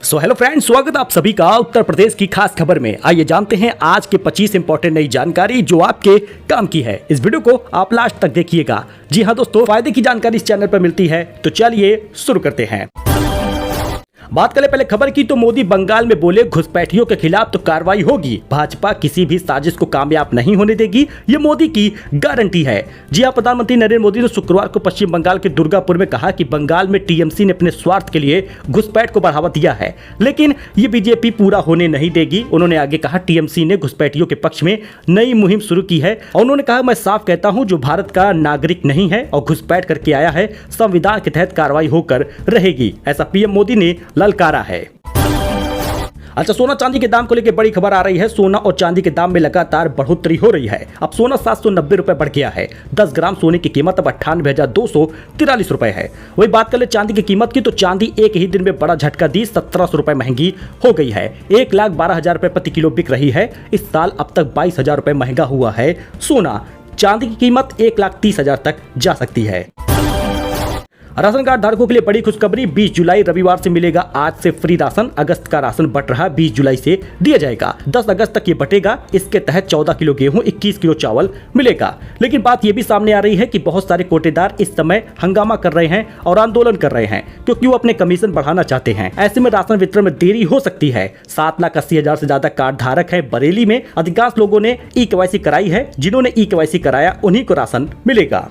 Hello friends, स्वागत आप सभी का उत्तर प्रदेश की खास खबर में। आइए जानते हैं आज के 25 इंपॉर्टेंट नई जानकारी जो आपके काम की है। इस वीडियो को आप लास्ट तक देखिएगा। जी हां दोस्तों, फायदे की जानकारी इस चैनल पर मिलती है, तो चलिए शुरू करते हैं। बात करें पहले खबर की, तो मोदी बंगाल में बोले घुसपैठियों के खिलाफ तो कार्रवाई होगी, भाजपा किसी भी साजिश को कामयाब नहीं होने देगी, ये मोदी की गारंटी है। जी हां, प्रधानमंत्री नरेंद्र मोदी ने शुक्रवार को पश्चिम बंगाल के दुर्गापुर में कहा कि बंगाल में टीएमसी ने अपने स्वार्थ के लिए घुसपैठ को बढ़ावा दिया है, लेकिन ये बीजेपी पूरा होने नहीं देगी। उन्होंने आगे कहा, टीएमसी ने घुसपैठियों के पक्ष में नई मुहिम शुरू की है और उन्होंने कहा, मैं साफ कहता हूं, जो भारत का नागरिक नहीं है और घुसपैठ करके आया है, संविधान के तहत कार्रवाई होकर रहेगी, ऐसा पीएम मोदी ने ललकारा है। अच्छा, सोना चांदी के दाम को लेकर बड़ी खबर आ रही है। सोना और चांदी के दाम में लगातार बढ़ोतरी हो रही है। अब सोना 790 रुपए बढ़ गया है। 10 ग्राम सोने की कीमत अब 98,243 रुपए है। वही बात कर ले चांदी की कीमत की, तो चांदी एक ही दिन में बड़ा झटका दी, 1700 रुपए महंगी हो गई है। 1,12,000 रुपए प्रति किलो बिक रही है। इस साल अब तक 22,000 रुपए महंगा हुआ है सोना। चांदी की कीमत 1,30,000 तक जा सकती है। राशन कार्ड धारकों के लिए बड़ी खुशखबरी, 20 जुलाई रविवार से मिलेगा आज से फ्री राशन। अगस्त का राशन बट रहा 20 जुलाई से दिया जाएगा। 10 अगस्त तक ये बटेगा। इसके तहत 14 किलो गेहूं, 21 किलो चावल मिलेगा। लेकिन बात ये भी सामने आ रही है कि बहुत सारे कोटेदार इस समय हंगामा कर रहे हैं और आंदोलन कर रहे हैं क्योंकि वो अपने कमीशन बढ़ाना चाहते हैं। ऐसे में राशन वितरण में देरी हो सकती है। 7,80,000 से ज्यादा कार्ड धारक है बरेली में। अधिकांश लोगों ने ई-केवाईसी कराई है। जिन्होंने ई-केवाईसी कराया उन्हीं को राशन मिलेगा।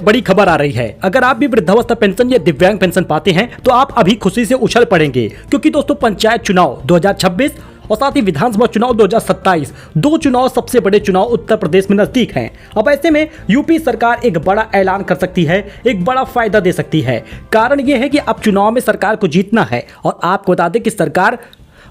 बड़ी खबर आ रही है, अगर आप भी वृद्धावस्था पेंशन या दिव्यांग पेंशन पाते हैं तो आप अभी खुशी से उछल पड़ेंगे, क्योंकि दोस्तों पंचायत चुनाव 2026 और साथ ही विधानसभा चुनाव 2027, दो चुनाव सबसे बड़े चुनाव उत्तर प्रदेश में नजदीक हैं। अब ऐसे में यूपी सरकार एक बड़ा ऐलान कर सकती है, एक बड़ा फायदा दे सकती है। कारण यह है कि अब चुनाव में सरकार को जीतना है और आपको बता दें कि सरकार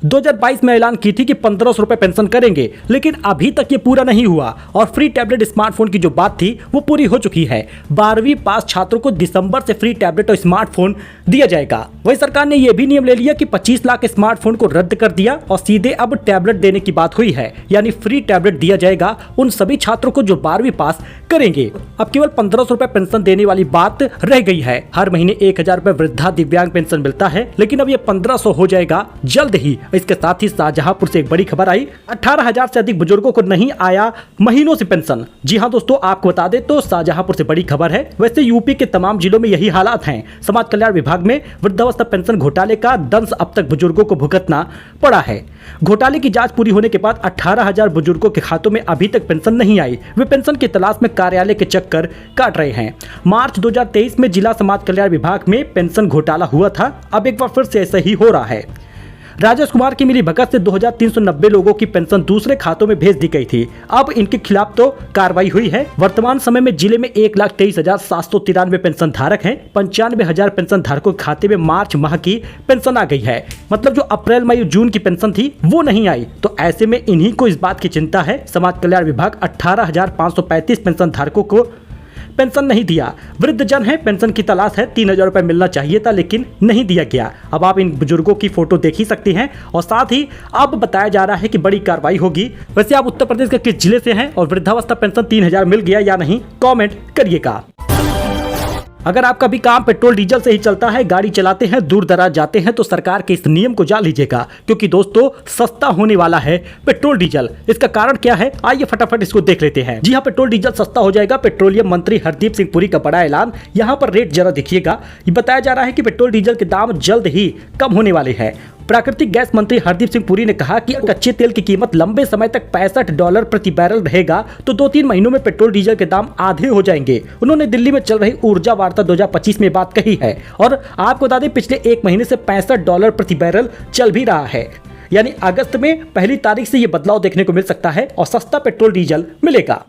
2022 में ऐलान की थी कि 1500 रुपए पेंशन करेंगे, लेकिन अभी तक ये पूरा नहीं हुआ और फ्री टैबलेट स्मार्टफोन की जो बात थी वो पूरी हो चुकी है। 12वीं पास छात्रों को दिसंबर से फ्री टैबलेट और स्मार्टफोन दिया जाएगा। वही सरकार ने यह भी नियम ले लिया कि 25 लाख स्मार्टफोन को रद्द कर दिया और सीधे अब टैबलेट देने की बात हुई है, यानी फ्री टैबलेट दिया जाएगा उन सभी छात्रों को जो 12वीं पास करेंगे। अब केवल 1500 रुपए पेंशन देने वाली बात रह गई है। हर महीने 1000 रुपए वृद्धा दिव्यांग पेंशन मिलता है, लेकिन अब ये 1500 हो जाएगा जल्द ही। इसके साथ ही शाहजहांपुर से एक बड़ी खबर आई, 18,000 से अधिक बुजुर्गों को नहीं आया महीनों से पेंशन। जी हां दोस्तों, आपको बता दें तो शाहजहांपुर से बड़ी खबर है। वैसे यूपी के तमाम जिलों में यही हालात हैं। समाज कल्याण विभाग में वृद्धावस्था पेंशन घोटाले का दंश अब तक बुजुर्गों को भुगतना पड़ा है। घोटाले की जांच पूरी होने के बाद 18,000 बुजुर्गों के खातों में अभी तक पेंशन नहीं आई। वे पेंशन की तलाश में कार्यालय के चक्कर काट रहे हैं। मार्च 2023 में जिला समाज कल्याण विभाग में पेंशन घोटाला हुआ था। अब एक बार फिर से ऐसा ही हो रहा है। राजेश कुमार की मिली भगत से 2390 लोगों की पेंशन दूसरे खातों में भेज दी गई थी। अब इनके खिलाफ तो कार्रवाई हुई है। वर्तमान समय में जिले में 1,23,793 पेंशन धारक हैं। 95,000 पेंशन धारकों के खाते में मार्च माह की पेंशन आ गई है। मतलब जो अप्रैल मई जून की पेंशन थी वो नहीं आई। तो ऐसे में इन्हीं को इस बात की चिंता है। समाज कल्याण विभाग 18,535 पेंशन धारकों को पेंशन नहीं दिया। वृद्ध जन है, पेंशन की तलाश है। 3,000 रुपए मिलना चाहिए था, लेकिन नहीं दिया गया। अब आप इन बुजुर्गों की फोटो देख ही सकती हैं और साथ ही अब बताया जा रहा है कि बड़ी कार्रवाई होगी। वैसे आप उत्तर प्रदेश के किस जिले से हैं और वृद्धावस्था पेंशन 3,000 मिल गया या नहीं, कमेंट करिएगा। अगर आपका भी काम पेट्रोल डीजल से ही चलता है, गाड़ी चलाते हैं, दूर दराज जाते हैं, तो सरकार के इस नियम को जान लीजिएगा, क्योंकि दोस्तों सस्ता होने वाला है पेट्रोल डीजल। इसका कारण क्या है, आइए फटाफट इसको देख लेते हैं। जी हां, पेट्रोल डीजल सस्ता हो जाएगा। पेट्रोलियम मंत्री हरदीप सिंह पुरी का बड़ा ऐलान। यहाँ पर रेट जरा देखिएगा। ये बताया जा रहा है कि पेट्रोल डीजल के दाम जल्द ही कम होने वाले हैं। प्राकृतिक गैस मंत्री हरदीप सिंह पुरी ने कहा कि कच्चे तेल की कीमत लंबे समय तक $65 प्रति बैरल रहेगा तो 2-3 महीनों में पेट्रोल डीजल के दाम आधे हो जाएंगे। उन्होंने दिल्ली में चल रही ऊर्जा वार्ता 2025 में बात कही है और आपको बता दें पिछले एक महीने से $65 प्रति बैरल चल भी रहा है। यानी अगस्त में पहली तारीख से ये बदलाव देखने को मिल सकता है और सस्ता पेट्रोल डीजल मिलेगा।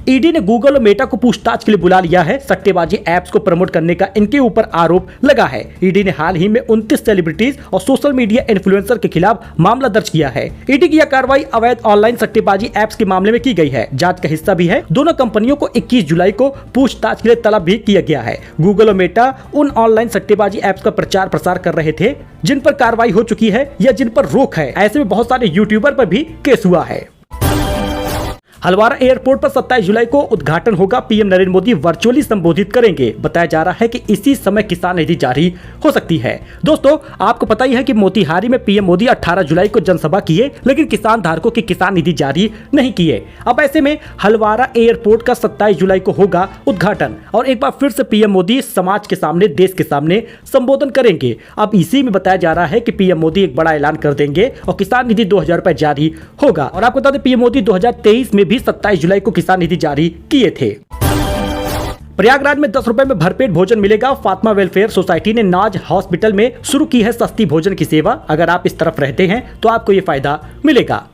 ईडी ने गूगल और मेटा को पूछताछ के लिए बुला लिया है। सट्टेबाजी ऐप्स को प्रमोट करने का इनके ऊपर आरोप लगा है। ईडी ने हाल ही में 29 सेलिब्रिटीज और सोशल मीडिया इन्फ्लुएंसर के खिलाफ मामला दर्ज किया है। ईडी की यह कार्रवाई अवैध ऑनलाइन सट्टेबाजी ऐप्स के मामले में की गई है। जांच का हिस्सा भी है। दोनों कंपनियों को 21 जुलाई को पूछताछ के लिए तलब भी किया गया है। गूगल और मेटा उन ऑनलाइन सट्टेबाजी ऐप्स का प्रचार प्रसार कर रहे थे जिन पर कार्रवाई हो चुकी है या जिन पर रोक है। ऐसे में बहुत सारे यूट्यूबर पर भी केस हुआ है। हलवारा एयरपोर्ट पर 27 जुलाई को उद्घाटन होगा। पीएम नरेंद्र मोदी वर्चुअली संबोधित करेंगे। बताया जा रहा है कि इसी समय किसान निधि जारी हो सकती है। दोस्तों, आपको पता ही है कि मोतिहारी में पीएम मोदी 18 जुलाई को जनसभा किए, लेकिन किसान धारकों की किसान निधि जारी नहीं किए। अब ऐसे में हलवारा एयरपोर्ट का 27 जुलाई को होगा उद्घाटन और एक बार फिर से पीएम मोदी समाज के सामने, देश के सामने संबोधन करेंगे। अब इसी में बताया जा रहा है कि पीएम मोदी एक बड़ा ऐलान कर देंगे और किसान निधि 2000 रुपए जारी होगा। और आपको बता दें, पीएम मोदी 2023 में भी 27 जुलाई को किसान निधि जारी किए थे। प्रयागराज में 10 रुपए में भरपेट भोजन मिलेगा। फातिमा वेलफेयर सोसाइटी ने नाज हॉस्पिटल में शुरू की है सस्ती भोजन की सेवा। अगर आप इस तरफ रहते हैं तो आपको ये फायदा मिलेगा।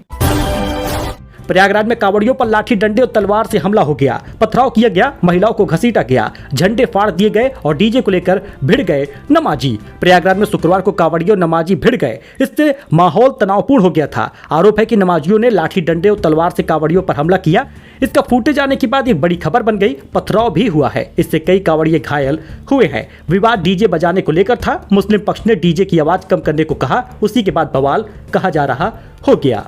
प्रयागराज में कांवड़ियों पर लाठी डंडे और तलवार से हमला हो गया, पथराव किया गया, महिलाओं को घसीटा गया, झंडे फाड़ दिए गए और डीजे को लेकर भिड़ गए नमाजी। प्रयागराज में शुक्रवार को कांवड़ियों और नमाजी भिड़ गए। इससे माहौल तनावपूर्ण हो गया था। आरोप है कि नमाजियों ने लाठी डंडे और तलवार से कांवड़ियों पर हमला किया। इसका फूटेज आने के बाद एक बड़ी खबर बन गई। पथराव भी हुआ है, इससे कई कांवड़िए घायल हुए हैं। विवाद डीजे बजाने को लेकर था। मुस्लिम पक्ष ने डीजे की आवाज कम करने को कहा, उसी के बाद बवाल कहा जा रहा हो गया।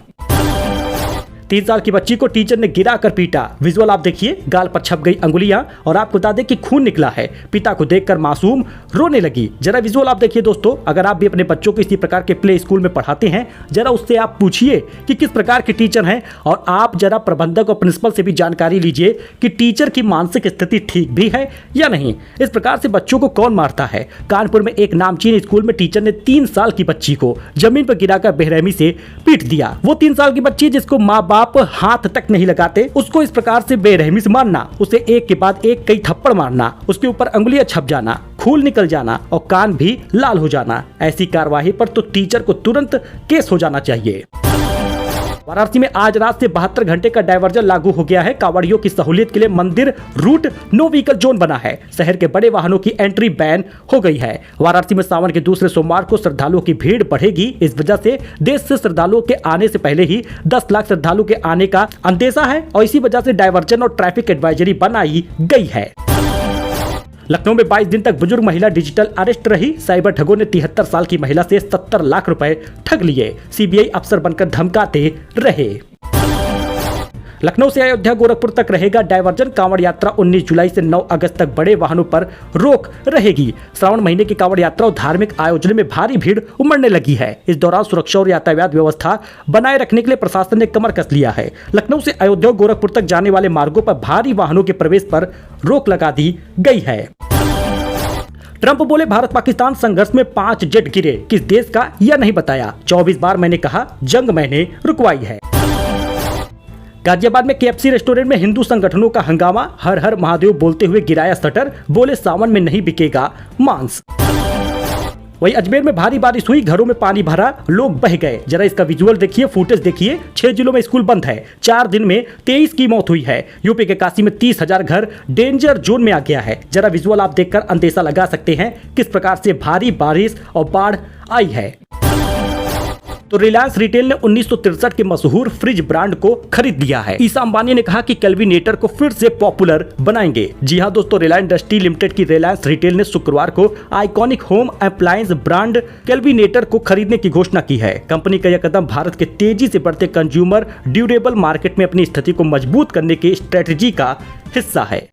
3 साल की बच्ची को टीचर ने गिरा कर पीटा। विजुअल आप देखिए, गाल पर छप गई अंगुलियां और आपको बता दें कि खून निकला है। पिता को देखकर मासूम रोने लगी। जरा विजुअल आप देखिए दोस्तों, अगर आप भी अपने बच्चों को इसी प्रकार के प्ले स्कूल में पढ़ाते हैं, जरा उससे आप पूछिए कि किस प्रकार के टीचर हैं और आप जरा प्रबंधक और प्रिंसिपल से भी जानकारी लीजिए कि टीचर की मानसिक स्थिति ठीक भी है या नहीं। इस प्रकार से बच्चों को कौन मारता है। कानपुर में एक नामचीन स्कूल में टीचर ने 3 साल की बच्ची को जमीन पर गिराकर बेरहमी से पीट दिया। वो 3 साल की बच्ची जिसको माँ बाप हाथ तक नहीं लगाते, उसको इस प्रकार से बेरहमी से मारना, उसे एक के बाद एक कई थप्पड़ मारना, उसके ऊपर अंगुलियां छप जाना, खून निकल जाना और कान भी लाल हो जाना। ऐसी कार्यवाही पर तो टीचर को तुरंत केस हो जाना चाहिए। वाराणसी में आज रात से 72 घंटे का डायवर्जन लागू हो गया है। कांवड़ियों की सहूलियत के लिए मंदिर रूट नो व्हीकल जोन बना है। शहर के बड़े वाहनों की एंट्री बैन हो गई है। वाराणसी में सावन के दूसरे सोमवार को श्रद्धालुओं की भीड़ बढ़ेगी। इस वजह से देश से श्रद्धालुओं के आने से पहले ही 10 लाख श्रद्धालु के आने का अंदेशा है और इसी वजह से डायवर्जन और ट्रैफिक एडवाइजरी बनाई गई है। लखनऊ में 22 दिन तक बुजुर्ग महिला डिजिटल अरेस्ट रही। साइबर ठगों ने 73 साल की महिला से 70 लाख रुपए ठग लिए। सीबीआई अफसर बनकर धमकाते रहे। लखनऊ से अयोध्या गोरखपुर तक रहेगा डायवर्जन। कांवड़ यात्रा 19 जुलाई से 9 अगस्त तक बड़े वाहनों पर रोक रहेगी। श्रावण महीने की कांवड़ यात्रा और धार्मिक आयोजनों में भारी भीड़ उमड़ने लगी है। इस दौरान सुरक्षा और यातायात व्यवस्था बनाए रखने के लिए प्रशासन ने कमर कस लिया है। लखनऊ से अयोध्या गोरखपुर तक जाने वाले मार्गों पर भारी वाहनों के प्रवेश पर रोक लगा दी गई है। ट्रंप बोले, भारत पाकिस्तान संघर्ष में 5 जेट गिरे, किस देश का यह नहीं बताया। 24 बार मैंने कहा, जंग मैंने रुकवाई है। गाजियाबाद में केएफसी रेस्टोरेंट में हिंदू संगठनों का हंगामा। हर हर महादेव बोलते हुए गिराया शटर, बोले सावन में नहीं बिकेगा मांस। वहीं अजमेर में भारी बारिश हुई, घरों में पानी भरा, लोग बह गए। जरा इसका विजुअल देखिए, फुटेज देखिए। 6 जिलों में स्कूल बंद है। 4 दिन में 23 की मौत हुई है। यूपी के काशी में 30,000 घर डेंजर जोन में आ गया है। जरा विजुअल आप देखकर अंदेशा लगा सकते हैं किस प्रकार से भारी बारिश और बाढ़ आई है। तो रिलायंस रिटेल ने 1963 के मशहूर फ्रिज ब्रांड को खरीद लिया है। ईसा अंबानी ने कहा कि केल्विनेटर को फिर से पॉपुलर बनाएंगे। जी हां दोस्तों, रिलायंस इंडस्ट्री लिमिटेड की रिलायंस रिटेल ने शुक्रवार को iconic home appliance brand Kelvinator को खरीदने की घोषणा की है। कंपनी का यह कदम भारत के तेजी से बढ़ते कंज्यूमर ड्यूरेबल मार्केट में अपनी स्थिति को मजबूत करने की स्ट्रेटेजी का हिस्सा है।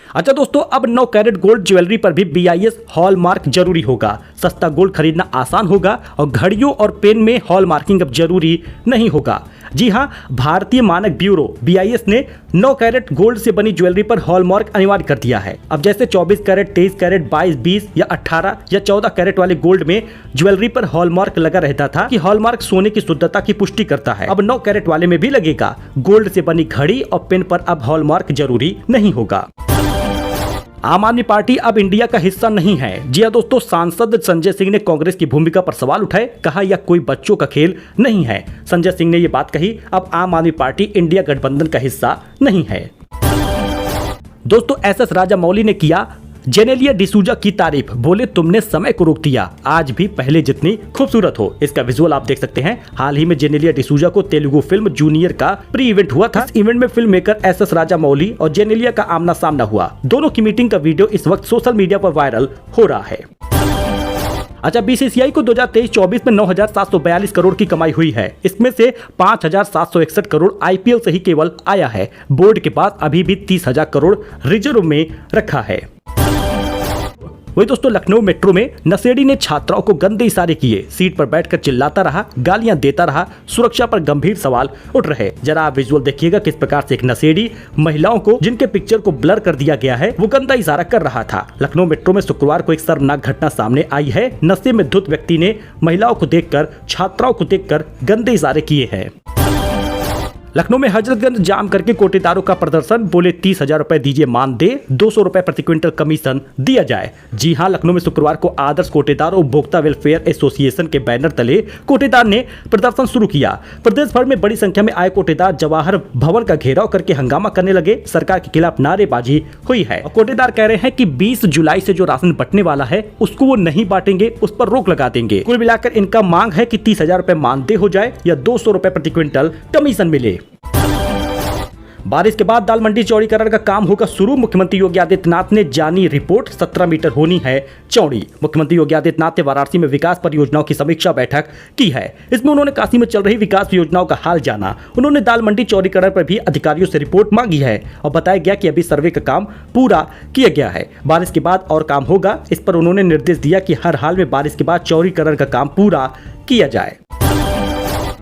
अच्छा दोस्तों, अब 9 कैरेट गोल्ड ज्वेलरी पर भी BIS हॉलमार्क जरूरी होगा। सस्ता गोल्ड खरीदना आसान होगा और घड़ियों और पेन में हॉलमार्किंग अब जरूरी नहीं होगा। जी हां, भारतीय मानक ब्यूरो BIS ने 9 कैरेट गोल्ड से बनी ज्वेलरी पर हॉलमार्क अनिवार्य कर दिया है। अब जैसे 24 कैरेट, 23 कैरेट, 22, 20 या 18 या 14 कैरेट वाले गोल्ड में ज्वेलरी पर हॉलमार्क लगा रहता था कि हॉलमार्क सोने की शुद्धता की पुष्टि करता है, अब 9 कैरेट वाले में भी लगेगा। गोल्ड से बनी घड़ी और पेन पर अब हॉलमार्क जरूरी नहीं होगा। आम आदमी पार्टी अब इंडिया का हिस्सा नहीं है। जी हां दोस्तों, सांसद संजय सिंह ने कांग्रेस की भूमिका पर सवाल उठाए। कहा यह कोई बच्चों का खेल नहीं है। संजय सिंह ने यह बात कही, अब आम आदमी पार्टी इंडिया गठबंधन का हिस्सा नहीं है। दोस्तों, SS राजामौली ने किया जेनेलिया डिसूजा की तारीफ, बोले तुमने समय को रोक दिया, आज भी पहले जितनी खूबसूरत हो। इसका विजुअल आप देख सकते हैं। हाल ही में जेनेलिया डिसूजा को तेलुगु फिल्म जूनियर का प्री इवेंट हुआ था। इस इवेंट में फिल्म मेकर SS राजामौली और जेनेलिया का आमना सामना हुआ। दोनों की मीटिंग का वीडियो इस वक्त सोशल मीडिया पर वायरल हो रहा है। अच्छा, बीसीसीआई को 2023-24 में 9,742 करोड़ की कमाई हुई है। इसमें से 5,761 करोड़ आईपीएल से ही केवल आया है। बोर्ड के पास अभी भी 30,000 करोड़ रिजर्व में रखा है। वही दोस्तों, लखनऊ मेट्रो में नशेड़ी ने छात्राओं को गंदे इशारे किए, सीट पर बैठकर चिल्लाता रहा, गालियां देता रहा, सुरक्षा पर गंभीर सवाल उठ रहे। जरा आप विजुअल देखिएगा किस प्रकार से एक नशेड़ी महिलाओं को, जिनके पिक्चर को ब्लर कर दिया गया है, वो गंदा इशारा कर रहा था। लखनऊ मेट्रो में शुक्रवार को एक शर्मनाक घटना सामने आई है। नशे में धुत व्यक्ति ने महिलाओं को देखकर, छात्राओं को देखकर गंदे इशारे किए हैं। लखनऊ में हजरतगंज जाम करके कोटेदारों का प्रदर्शन, बोले 30,000 रुपए दीजिए मानदेय, 200 रुपए प्रति क्विंटल कमीशन दिया जाए। जी हां, लखनऊ में शुक्रवार को आदर्श कोटेदार और उपभोक्ता वेलफेयर एसोसिएशन के बैनर तले कोटेदार ने प्रदर्शन शुरू किया। प्रदेश भर में बड़ी संख्या में आए कोटेदार जवाहर भवन का घेराव करके हंगामा करने लगे। सरकार के खिलाफ नारेबाजी हुई है। कोटेदार कह रहे हैं कि 20 जुलाई से जो राशन बंटने वाला है उसको वो नहीं बांटेंगे, उस पर रोक लगा देंगे। कुल मिलाकर इनका मांग है कि 30,000 रुपए मानदेय हो जाए या 200 रुपए प्रति क्विंटल कमीशन मिले। बारिश के बाद दाल मंडी चौड़ीकरण का काम होगा शुरू। मुख्यमंत्री योगी आदित्यनाथ ने जानी रिपोर्ट, 17 मीटर होनी है चौड़ी। मुख्यमंत्री योगी आदित्यनाथ ने वाराणसी में विकास परियोजनाओं की समीक्षा बैठक की है। इसमें उन्होंने काशी में चल रही विकास योजनाओं का हाल जाना। उन्होंने दाल मंडी चौड़ीकरण पर भी अधिकारियों से रिपोर्ट मांगी है और बताया गया कि अभी सर्वे का काम पूरा किया गया है। बारिश के बाद और काम होगा। इस पर उन्होंने निर्देश दिया कि हर हाल में बारिश के बाद चौड़ीकरण का काम पूरा किया जाए।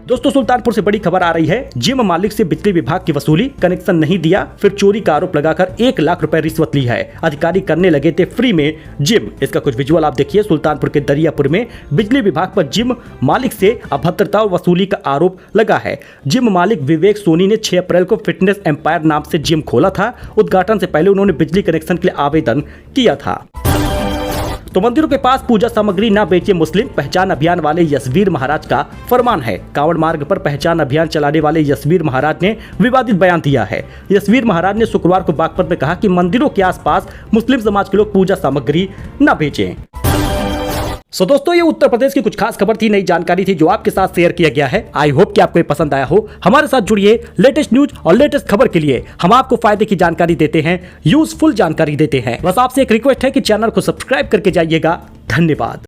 दोस्तों, सुल्तानपुर से बड़ी खबर आ रही है। जिम मालिक से बिजली विभाग की वसूली, कनेक्शन नहीं दिया, फिर चोरी का आरोप लगाकर 1 लाख रुपए रिश्वत ली है। अधिकारी करने लगे थे फ्री में जिम। इसका कुछ विजुअल आप देखिए। सुल्तानपुर के दरियापुर में बिजली विभाग पर जिम मालिक से अभद्रता और वसूली का आरोप लगा है। जिम मालिक विवेक सोनी ने 6 अप्रैल को फिटनेस एम्पायर नाम से जिम खोला था। उद्घाटन से पहले उन्होंने बिजली कनेक्शन के लिए आवेदन किया था। तो मंदिरों के पास पूजा सामग्री न बेचे मुस्लिम, पहचान अभियान वाले यशवीर महाराज का फरमान है। कांवड़ मार्ग पर पहचान अभियान चलाने वाले यशवीर महाराज ने विवादित बयान दिया है। यशवीर महाराज ने शुक्रवार को बागपत में कहा कि मंदिरों के आसपास मुस्लिम समाज के लोग पूजा सामग्री न बेचें। सो दोस्तों, ये उत्तर प्रदेश की कुछ खास खबर थी, नई जानकारी थी जो आपके साथ शेयर किया गया है। आई होप कि आपको ये पसंद आया हो। हमारे साथ जुड़िए लेटेस्ट न्यूज और लेटेस्ट खबर के लिए। हम आपको फायदे की जानकारी देते हैं, यूजफुल जानकारी देते हैं। बस आपसे एक रिक्वेस्ट है कि चैनल को सब्सक्राइब करके जाइएगा। धन्यवाद।